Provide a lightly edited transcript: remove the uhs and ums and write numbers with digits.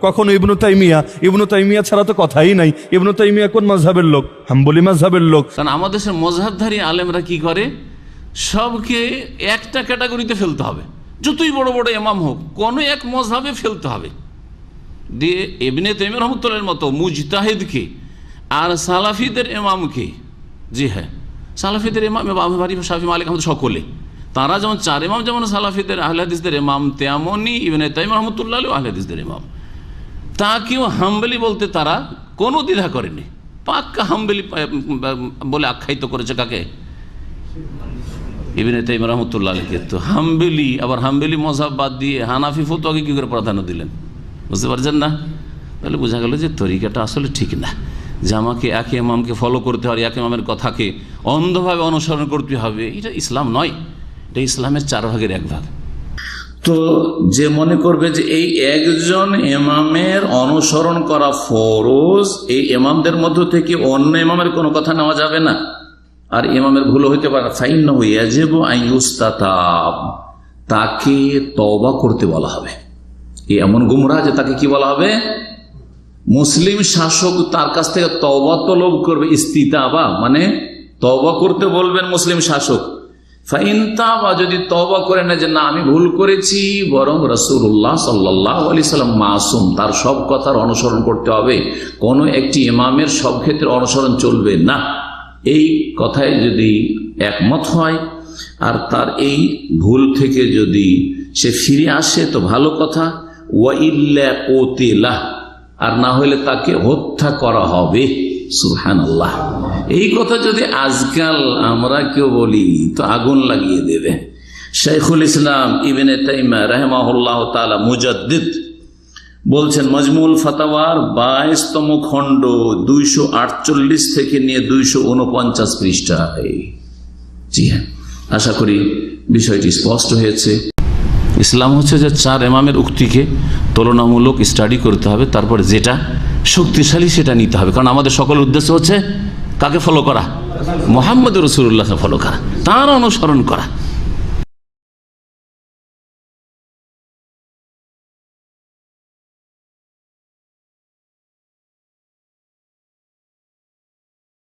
কখনো ইবনু তাইমিয়া ছাড়া তো কথাই নাই। ইবনু তাইমিয়া কোন মাযহাবের লোক? হাম্বলি মাযহাবের লোক। কারণ আমাদের দেশের মযহাবধারী আলেমরা কি করে, সবকে একটা ক্যাটাগরিতে ফেলতে হবে, যতই বড় বড় ইমাম হোক কোনো এক মযহাবে ফেলতে হবে। দিয়ে ইবনে তাইমিয়া রহমতুল্লাহর মতো মুজতাহিদকে আর সালাফিদের ইমামকে, জি হ্যাঁ সালাফিদের ইমাম আবু হানিফা, শাফি, মালিক, আহমদ সকলে, তারা যেমন চার ইমাম, যেমন সালাফিদের আহলে হাদিসদের ইমাম, তেমনই ইবনে তাইমিয়া রহমতুল্লাহ আহলে হাদিসদের ইমাম। তাকেও হাম্বলি বলতে তারা কোনো দ্বিধা করেনি, পাক্কা হাম্বলি বলে আখ্যায়িত করেছে কাকে? ইবনে তাইমিয়া রাহমাতুল্লাহ আলাইহি। তো হাম্বলি, আবার হাম্বলি মযহাব বাদ দিয়ে হানাফি ফতোয়াকে কি করে প্রাধান্য দিলেন? বুঝতে পারছেন না? তাহলে বোঝা গেল যে তরিকাটা আসলে ঠিক না, যে আমাকে এক ইমামকে ফলো করতে হবে, এক ইমামের কথাকে অন্ধভাবে অনুসরণ করতে হবে, এটা ইসলাম নয়। এটা ইসলামের 4 ভাগের 1 ভাগ। তো যে মনে করবে যে এই একজন ইমামের অনুসরণ করা ফরজ, এই ইমামদের মধ্য থেকে অন্য ইমামের কোনো কথা নেওয়া যাবে না, আর ইমামের ভুল হইতে পারে, ফাইন্নাহু ইয়াজিবু আন ইউস্তাতাব, তাকে তওবা করতে বলা হবে। এমন গুমরাহ যে তাকে কি বলা হবে? মুসলিম শাসক তার কাছ থেকে তওবা তলব করবে, ইস্তিতাবা মানে তওবা করতে বলবেন মুসলিম শাসক। ফাইনতাবা, যদি তওবা করে না যে না আমি ভুল করেছি, বরং রাসূলুল্লাহ সাল্লাল্লাহু আলাইহি সাল্লাম মাসুম, তার সব কথার অনুসরণ করতে হবে, কোনো একটি ইমামের সব ক্ষেত্রে অনুসরণ চলবে না, এই কথায় যদি একমত হয় আর তার এই ভুল থেকে যদি সে ফিরে আসে তো ভালো কথা, ওয়া ইল্লা কুতিলাহ, আর না হলে তাকে হত্যা করা হবে। সুবহানাল্লাহ। এই কথা যদি আজকাল আমরা কেউ বলি তো আগুন লাগিয়ে দেবে। শাইখুল ইসলাম ইবনে তাইমিয়া রাহিমাহুল্লাহ তাআলা মুজাদ্দিদ বলছেন মজমুল ফাতাওয়ার 22তম খণ্ড 248 থেকে নিয়ে 249 পৃষ্ঠায়। জি হ্যাঁ, আশা করি বিষয়টি স্পষ্ট হয়েছে। ইসলাম হচ্ছে যে 4 ইমামের উক্তিকে তুলনামূলক স্টাডি করতে হবে, তারপর যেটা শক্তিশালী সেটা নিতে হবে। কারণ আমাদের সকল উদ্দেশ্য হচ্ছে কাকে ফলো করা? মুহাম্মদ রাসূলুল্লাহকে ফলো করা, তার অনুসরণ করা।